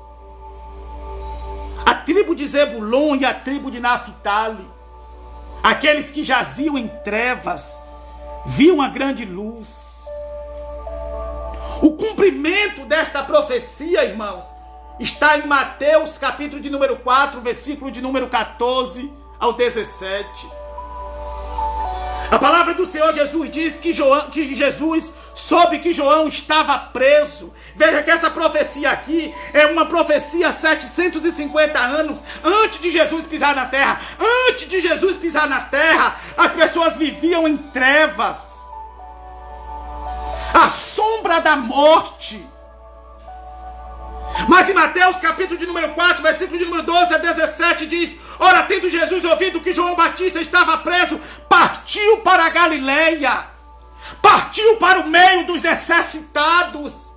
A tribo de Zebulon e a tribo de Naftali, aqueles que jaziam em trevas, viu uma grande luz. O cumprimento desta profecia, irmãos, está em Mateus, capítulo de número 4, versículo de número 14 ao 17. A palavra do Senhor Jesus diz que Jesus soube que João estava preso. Veja que essa profecia aqui é uma profecia 750 anos antes de Jesus pisar na terra. Antes de Jesus pisar na terra, as pessoas viviam em trevas, a sombra da morte. Mas em Mateus capítulo de número 4, versículo de número 12 a 17 diz: ora, tendo Jesus ouvido que João Batista estava preso, partiu para a Galileia, partiu para o meio dos necessitados,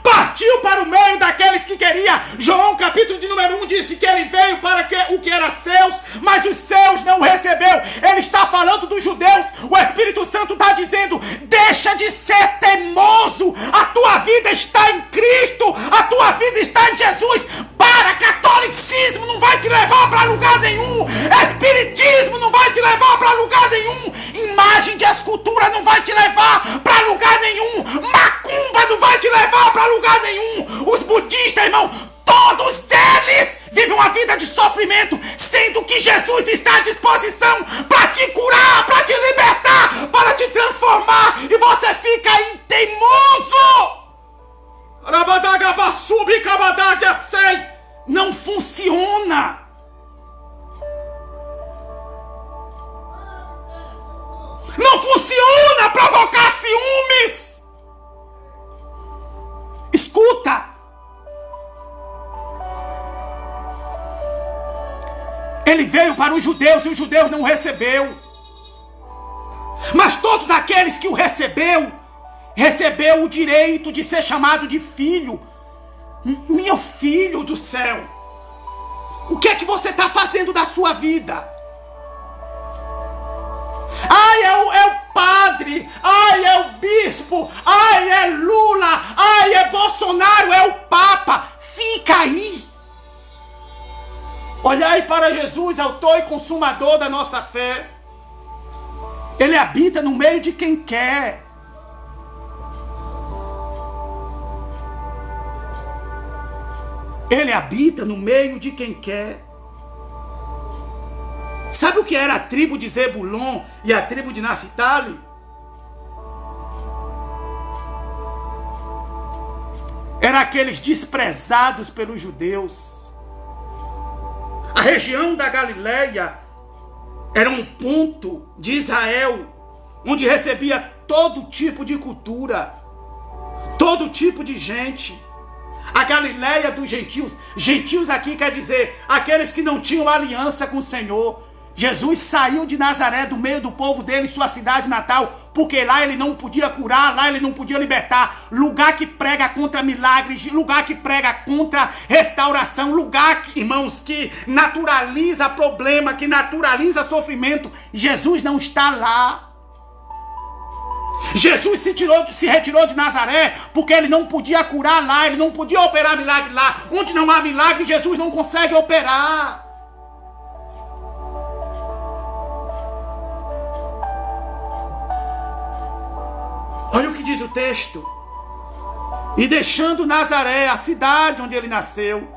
partiu para o meio daqueles que queria. João capítulo de número 1 disse que ele veio para o que era seus, mas os seus não o recebeu. Ele está falando dos judeus. O Espírito Santo está dizendo: deixa de ser teimoso, a tua vida está em Cristo, a tua vida está em Jesus. Para, catolicismo não vai te levar para lugar nenhum, espiritismo não vai te levar para lugar nenhum, imagem de escultura não vai te levar para lugar nenhum, macumba não vai te levar para lugar nenhum. Os budistas, irmão, todos eles vivem uma vida de sofrimento, sendo que Jesus está à disposição para te curar, para te libertar, para te transformar, e você fica aí teimoso. Não funciona. Não funciona provocar ciúmes. Escuta. Ele veio para os judeus e os judeus não o recebeu. Mas todos aqueles que o recebeu o direito de ser chamado de filho. Meu filho do céu, o que é que você está fazendo da sua vida? Ai, é o padre, ai, é o bispo, ai, é Lula, ai, é Bolsonaro, é o Papa. Fica aí. Olhai para Jesus, autor e consumador da nossa fé. Ele habita no meio de quem quer. Ele habita no meio de quem quer. Sabe o que era a tribo de Zebulon e a tribo de Naftali? Eram aqueles desprezados pelos judeus. A região da Galileia era um ponto de Israel onde recebia todo tipo de cultura, todo tipo de gente. A Galileia dos gentios. Gentios aqui quer dizer aqueles que não tinham aliança com o Senhor. Jesus saiu de Nazaré, do meio do povo dele, sua cidade natal, porque lá ele não podia curar, lá ele não podia libertar. Lugar que prega contra milagres, lugar que prega contra restauração, lugar, irmãos, que naturaliza problema, que naturaliza sofrimento. Jesus não está lá. Jesus se retirou de Nazaré porque ele não podia curar lá, ele não podia operar milagre lá. Onde não há milagre, Jesus não consegue operar. Olha o que diz o texto. E deixando Nazaré, a cidade onde ele nasceu,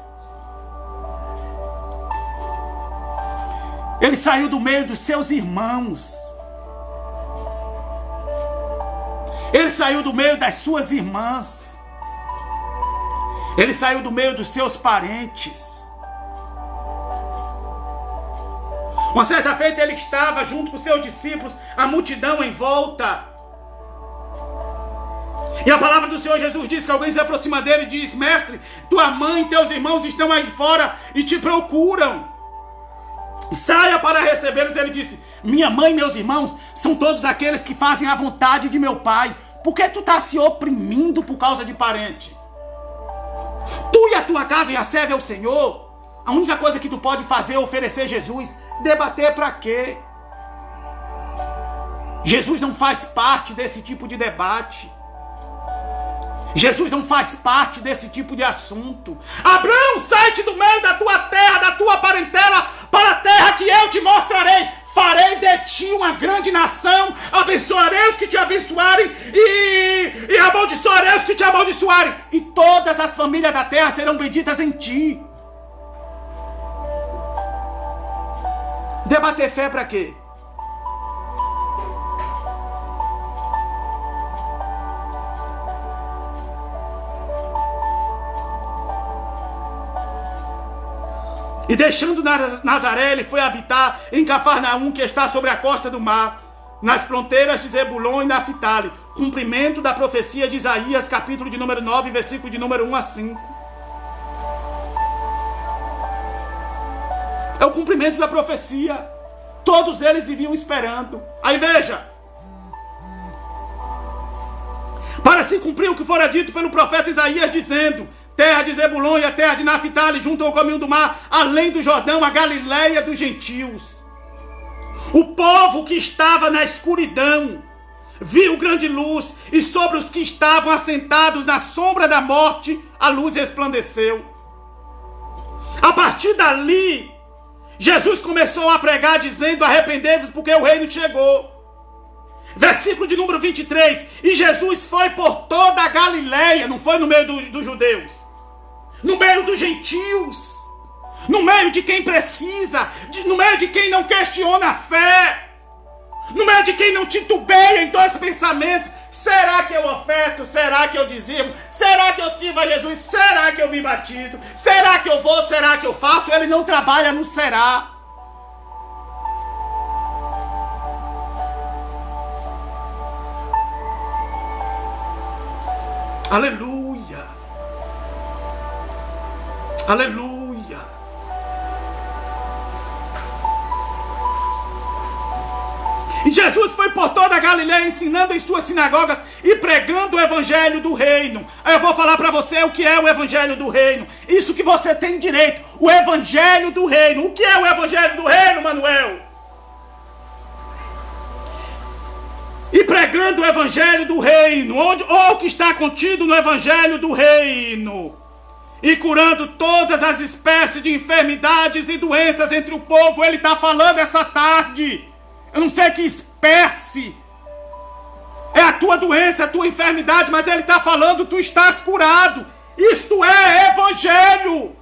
ele saiu do meio dos seus irmãos. Ele saiu do meio das suas irmãs. Ele saiu do meio dos seus parentes. Uma certa feita ele estava junto com seus discípulos, a multidão em volta. E a palavra do Senhor Jesus diz que alguém se aproxima dele e diz: mestre, tua mãe e teus irmãos estão aí fora e te procuram. Saia para recebê-los. Ele disse: minha mãe e meus irmãos são todos aqueles que fazem a vontade de meu pai. Por que tu está se oprimindo por causa de parente? Tu e a tua casa já servem ao Senhor. A única coisa que tu pode fazer é oferecer Jesus. Debater para quê? Jesus não faz parte desse tipo de debate. Jesus não faz parte desse tipo de assunto. Abraão, sai-te do meio da tua terra, da tua parentela, para a terra que eu te mostrarei. Farei de ti uma grande nação, abençoarei os que te abençoarem e amaldiçoarei os que te amaldiçoarem. E todas as famílias da terra serão benditas em ti. Debater fé para quê? E deixando Nazaré, ele foi habitar em Cafarnaum, que está sobre a costa do mar, nas fronteiras de Zebulon e Naftali. Cumprimento da profecia de Isaías, capítulo de número 9, versículo de número 1 a 5. É o cumprimento da profecia. Todos eles viviam esperando. Aí veja. Para se cumprir o que fora dito pelo profeta Isaías, dizendo: terra de Zebulon e a terra de Naftali, junto ao caminho do mar, além do Jordão, a Galileia dos gentios. O povo que estava na escuridão viu grande luz, e sobre os que estavam assentados na sombra da morte, a luz resplandeceu. A partir dali, Jesus começou a pregar dizendo: arrependei-vos, porque o reino chegou. Versículo de número 23. E Jesus foi por toda a Galileia, não foi no meio dos judeus, no meio dos gentios, no meio de quem precisa, no meio de quem não questiona a fé, no meio de quem não titubeia em dois pensamentos. Será que eu oferto? Será que eu dizimo? Será que eu sirvo a Jesus? Será que eu me batizo? Será que eu vou? Será que eu faço? Ele não trabalha no será. Aleluia. Aleluia. E Jesus foi por toda a Galileia ensinando em suas sinagogas e pregando o evangelho do reino. Aí eu vou falar para você o que é o evangelho do reino. Isso que você tem direito. O evangelho do reino. O que é o evangelho do reino, Manuel? E pregando o evangelho do reino, ou o que está contido no evangelho do reino, e curando todas as espécies de enfermidades e doenças entre o povo. Ele está falando essa tarde. Eu não sei que espécie é a tua doença, a tua enfermidade, mas ele está falando: tu estás curado. Isto é evangelho.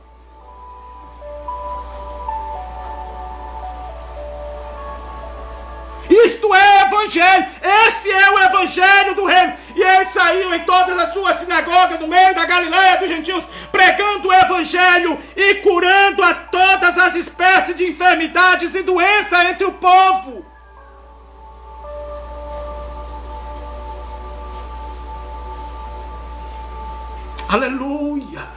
Isto é evangelho. Esse é o evangelho do reino. E ele saiu em todas as suas sinagogas no meio da Galileia dos gentios, pregando o evangelho e curando a todas as espécies de enfermidades e doenças entre o povo. Aleluia.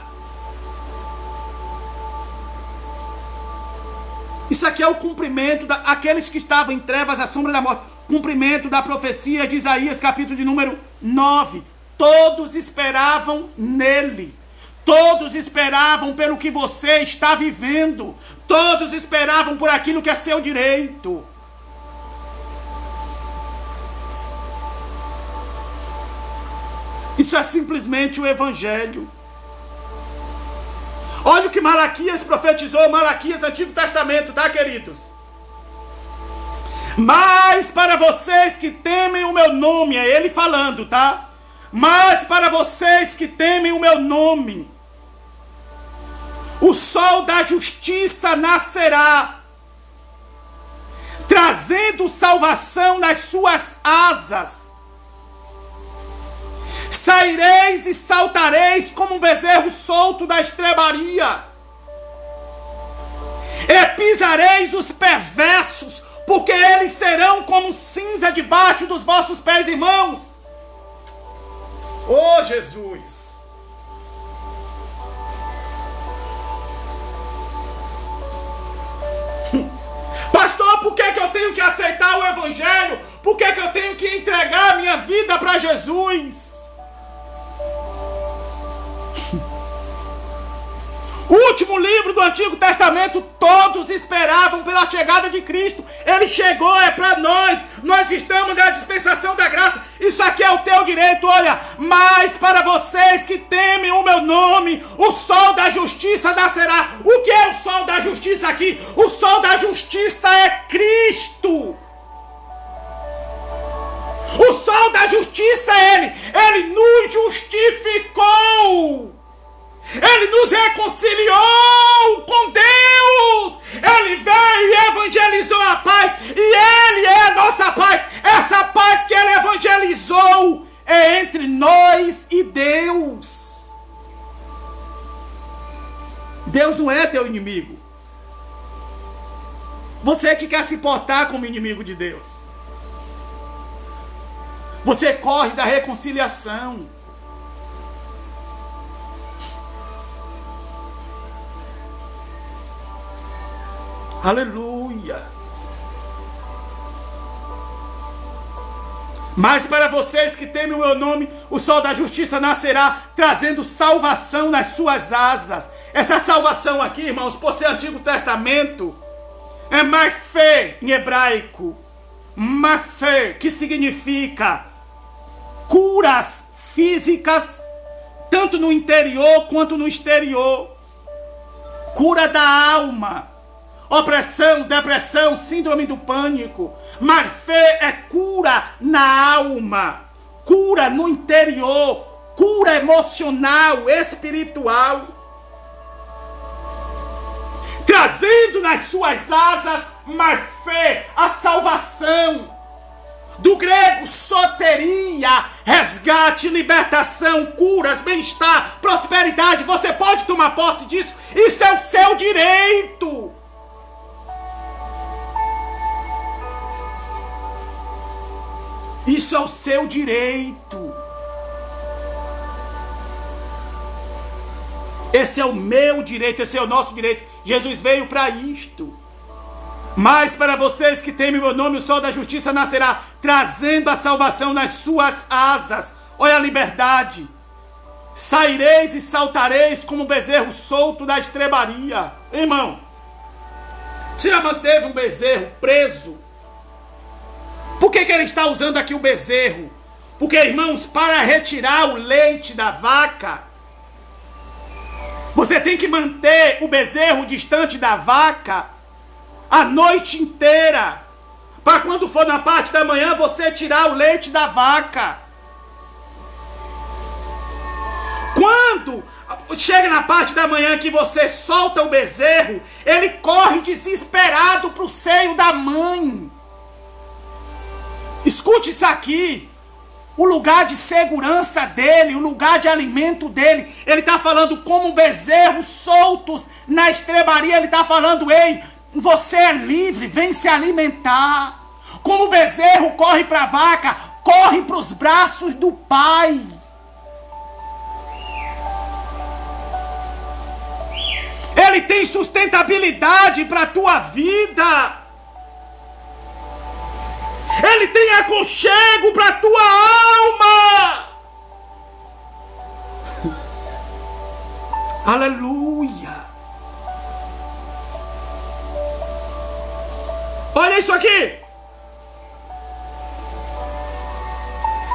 Isso aqui é o cumprimento daqueles que estavam em trevas, à sombra da morte. Cumprimento da profecia de Isaías, capítulo de número 9. Todos esperavam nele. Todos esperavam pelo que você está vivendo. Todos esperavam por aquilo que é seu direito. Isso é simplesmente o evangelho. Olha o que Malaquias profetizou. Malaquias, Antigo Testamento, tá, queridos? Mas para vocês que temem o meu nome, é ele falando, tá? Mas para vocês que temem o meu nome, o sol da justiça nascerá, trazendo salvação nas suas asas. Saireis e saltareis como um bezerro solto da estrebaria. E pisareis os perversos, porque eles serão como cinza debaixo dos vossos pés, irmãos. Oh, Jesus! Pastor, por que eu tenho que aceitar o Evangelho? Por que eu tenho que entregar minha vida para Jesus? O último livro do Antigo Testamento, todos esperavam pela chegada de Cristo. Ele chegou, é para nós. Nós estamos na dispensação da graça. Isso aqui é o teu direito, olha. Mas para vocês que temem o meu nome, o sol da justiça nascerá. O que é o sol da justiça aqui? O sol da justiça é Cristo. O sol da justiça é Ele. Ele nos justificou. Ele nos reconciliou com Deus. Ele veio e evangelizou a paz. E Ele é a nossa paz. Essa paz que Ele evangelizou é entre nós e Deus. Deus não é teu inimigo. Você que quer se portar como inimigo de Deus. Você corre da reconciliação. Aleluia. Mas para vocês que temem o meu nome, o sol da justiça nascerá, trazendo salvação nas suas asas. Essa salvação aqui, irmãos, por ser Antigo Testamento, é marfé em hebraico. Marfé, que significa curas físicas, tanto no interior quanto no exterior. Cura da alma. Opressão, depressão, síndrome do pânico. Marfé é cura na alma, cura no interior, cura emocional, espiritual. Trazendo nas suas asas, marfé, a salvação. Do grego, soteria, resgate, libertação, curas, bem-estar, prosperidade. Você pode tomar posse disso. Isso é o seu direito. Isso é o seu direito. Esse é o meu direito, esse é o nosso direito. Jesus veio para isto. Mas para vocês que temem o meu nome, o sol da justiça nascerá, trazendo a salvação nas suas asas. Olha a liberdade. Saireis e saltareis como um bezerro solto da estrebaria. Irmão, você já manteve um bezerro preso? Por que ele está usando aqui o bezerro? Porque, irmãos, para retirar o leite da vaca, você tem que manter o bezerro distante da vaca a noite inteira. Para quando for na parte da manhã, você tirar o leite da vaca. Quando chega na parte da manhã que você solta o bezerro, ele corre desesperado para o seio da mãe. Escute isso aqui. O lugar de segurança dele, o lugar de alimento dele. Ele está falando como bezerros soltos na estrebaria. Ele está falando, ei, você é livre, vem se alimentar. Como o bezerro corre para a vaca, corre para os braços do pai. Ele tem sustentabilidade para a tua vida. Ele tem aconchego para a tua alma. Aleluia. Olha isso aqui.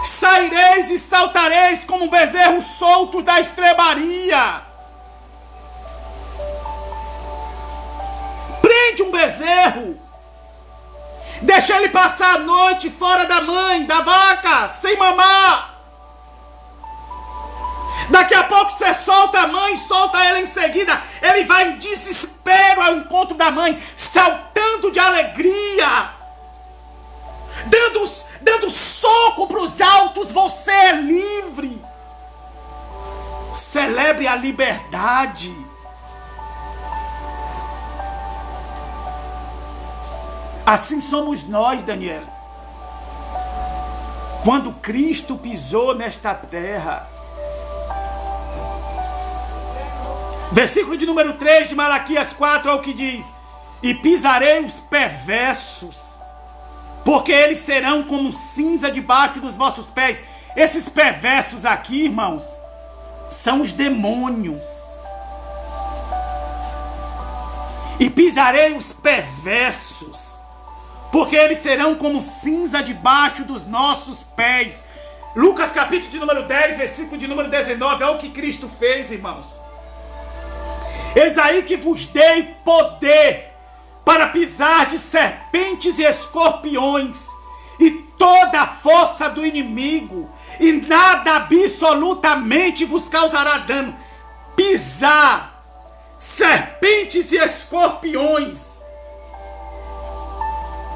Saireis e saltareis como bezerros soltos da estrebaria. Prende um bezerro. Deixa ele passar a noite fora da mãe, da vaca, sem mamar. Daqui a pouco você solta a mãe, solta ela em seguida. Ele vai em desespero ao encontro da mãe, saltando de alegria, dando soco para os altos. Você é livre. Celebre a liberdade. Assim somos nós, Daniel. Quando Cristo pisou nesta terra. Versículo de número 3 de Malaquias 4 é o que diz: e pisarei os perversos, porque eles serão como cinza debaixo dos vossos pés. Esses perversos aqui, irmãos, são os demônios. E pisarei os perversos, porque eles serão como cinza debaixo dos nossos pés. Lucas capítulo de número 10, versículo de número 19, é o que Cristo fez, irmãos. Eis aí que vos dei poder para pisar de serpentes e escorpiões e toda a força do inimigo, e nada absolutamente vos causará dano. Pisar serpentes e escorpiões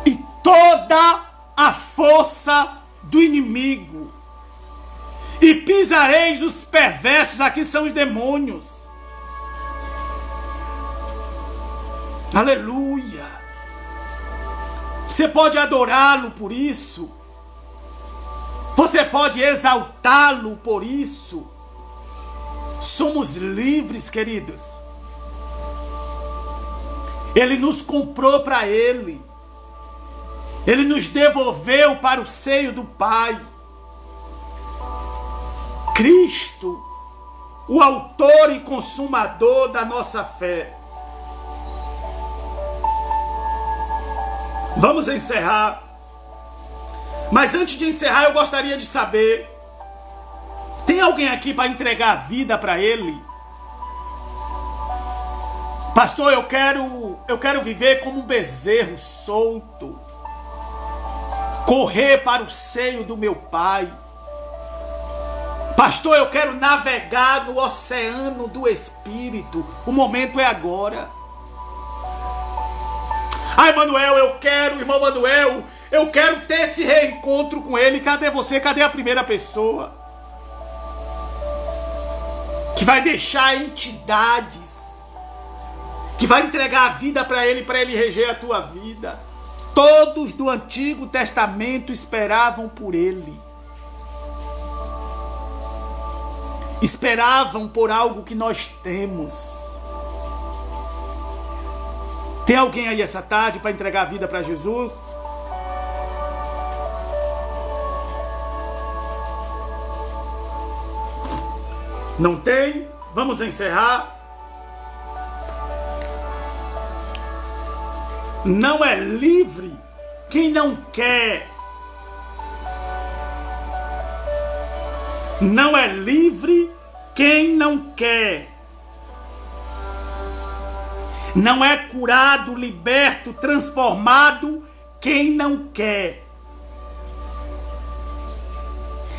e toda a força do inimigo. E pisareis os perversos, aqui são os demônios. Aleluia. Você pode adorá-lo por isso. Você pode exaltá-lo por isso. Somos livres, queridos. Ele nos comprou para Ele. Ele nos devolveu para o seio do Pai. Cristo, o autor e consumador da nossa fé. Vamos encerrar. Mas antes de encerrar, eu gostaria de saber: tem alguém aqui para entregar a vida para Ele? Pastor, eu quero viver como um bezerro solto, correr para o seio do meu Pai. Pastor, eu quero navegar no oceano do Espírito. O momento é agora. Ai, Manuel, irmão Manuel, eu quero ter esse reencontro com Ele. Cadê você? Cadê a primeira pessoa? Que vai deixar entidades, que vai entregar a vida para Ele reger a tua vida. Todos do Antigo Testamento esperavam por Ele. Esperavam por algo que nós temos. Tem alguém aí essa tarde para entregar a vida para Jesus? Não tem? Vamos encerrar. Não é livre quem não quer. Não é livre quem não quer. Não é curado, liberto, transformado quem não quer.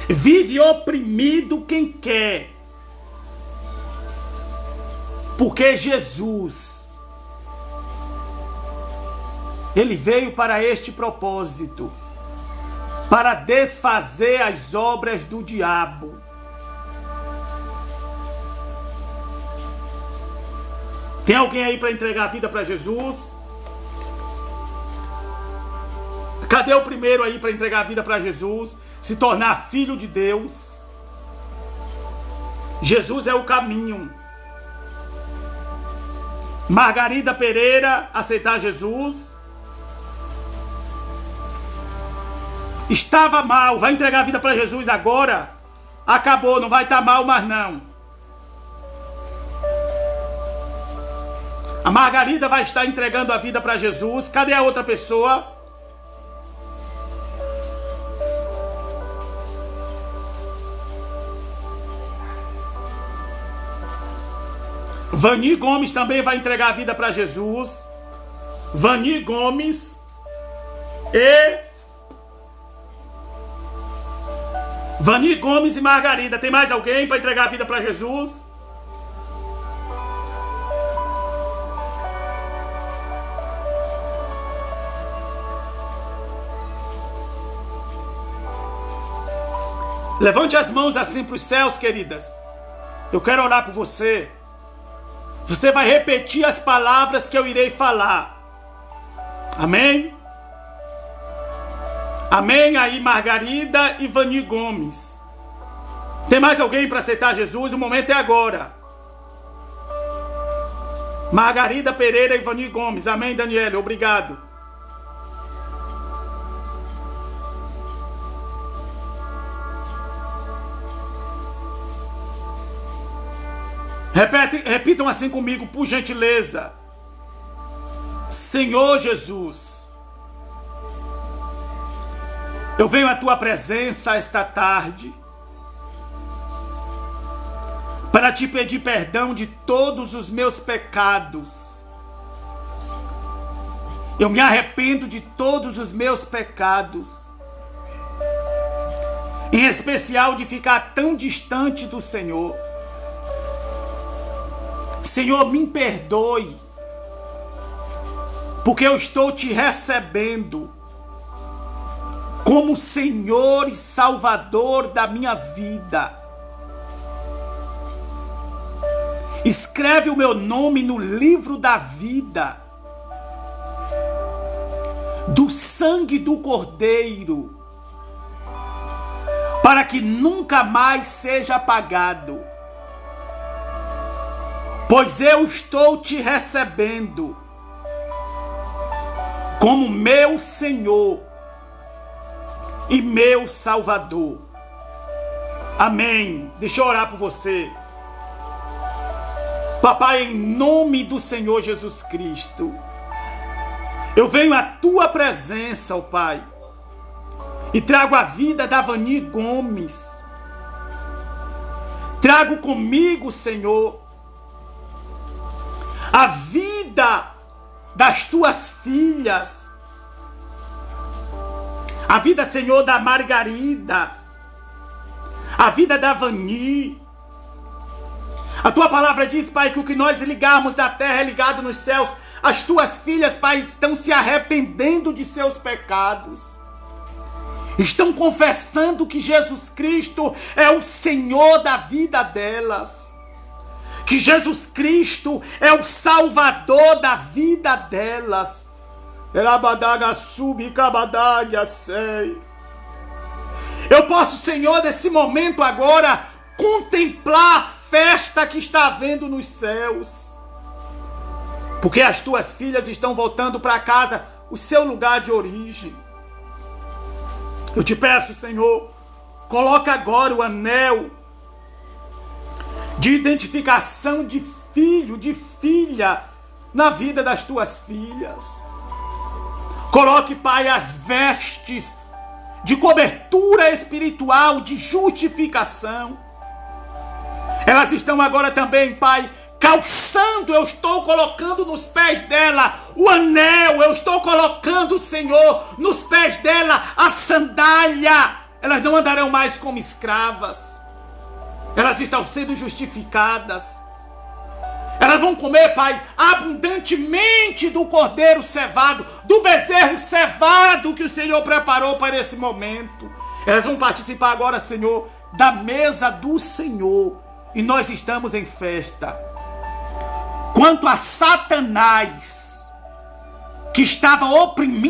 Vive oprimido quem quer. Porque Jesus, Ele veio para este propósito, para desfazer as obras do diabo. Tem alguém aí para entregar a vida para Jesus? Cadê o primeiro aí para entregar a vida para Jesus? Se tornar filho de Deus. Jesus é o caminho. Margarida Pereira, aceitar Jesus. Estava mal, vai entregar a vida para Jesus agora? Acabou, não vai estar mal mais não. A Margarida vai estar entregando a vida para Jesus. Cadê a outra pessoa? Vani Gomes também vai entregar a vida para Jesus. Vani Gomes e Margarida. Tem mais alguém para entregar a vida para Jesus? Levante as mãos assim para os céus, queridas. Eu quero orar por você. Você vai repetir as palavras que eu irei falar. Amém? Amém aí, Margarida e Vani Gomes. Tem mais alguém para aceitar Jesus? O momento é agora. Margarida Pereira e Vani Gomes. Amém, Daniela? Obrigado. Repitam assim comigo, por gentileza. Senhor Jesus, eu venho à tua presença esta tarde para te pedir perdão de todos os meus pecados. Eu me arrependo de todos os meus pecados, em especial de ficar tão distante do Senhor. Senhor, me perdoe, porque eu estou te recebendo como Senhor e Salvador da minha vida. Escreve o meu nome no livro da vida, do sangue do Cordeiro, para que nunca mais seja apagado. Pois eu estou te recebendo como meu Senhor e meu Salvador. Amém. Deixa eu orar por você. Papai, em nome do Senhor Jesus Cristo, eu venho à tua presença, ó Pai, e trago a vida da Vani Gomes. Trago comigo, Senhor, a vida das tuas filhas, a vida, Senhor, da Margarida, a vida da Vani. A tua palavra diz, Pai, que o que nós ligarmos da terra é ligado nos céus. As tuas filhas, Pai, estão se arrependendo de seus pecados. Estão confessando que Jesus Cristo é o Senhor da vida delas. Que Jesus Cristo é o Salvador da vida delas. Eu posso, Senhor, nesse momento agora, contemplar a festa que está havendo nos céus. Porque as tuas filhas estão voltando para casa, o seu lugar de origem. Eu te peço, Senhor, coloca agora o anel de identificação de filho, de filha, na vida das tuas filhas. Coloque, Pai, as vestes de cobertura espiritual, de justificação. Elas estão agora também, Pai, calçando, eu estou colocando nos pés dela o anel, eu estou colocando, Senhor, nos pés dela a sandália. Elas não andarão mais como escravas. Elas estão sendo justificadas. Elas vão comer, Pai, abundantemente do cordeiro cevado, do bezerro cevado que o Senhor preparou para esse momento. Elas vão participar agora, Senhor, da mesa do Senhor. E nós estamos em festa. Quanto a Satanás, que estava oprimindo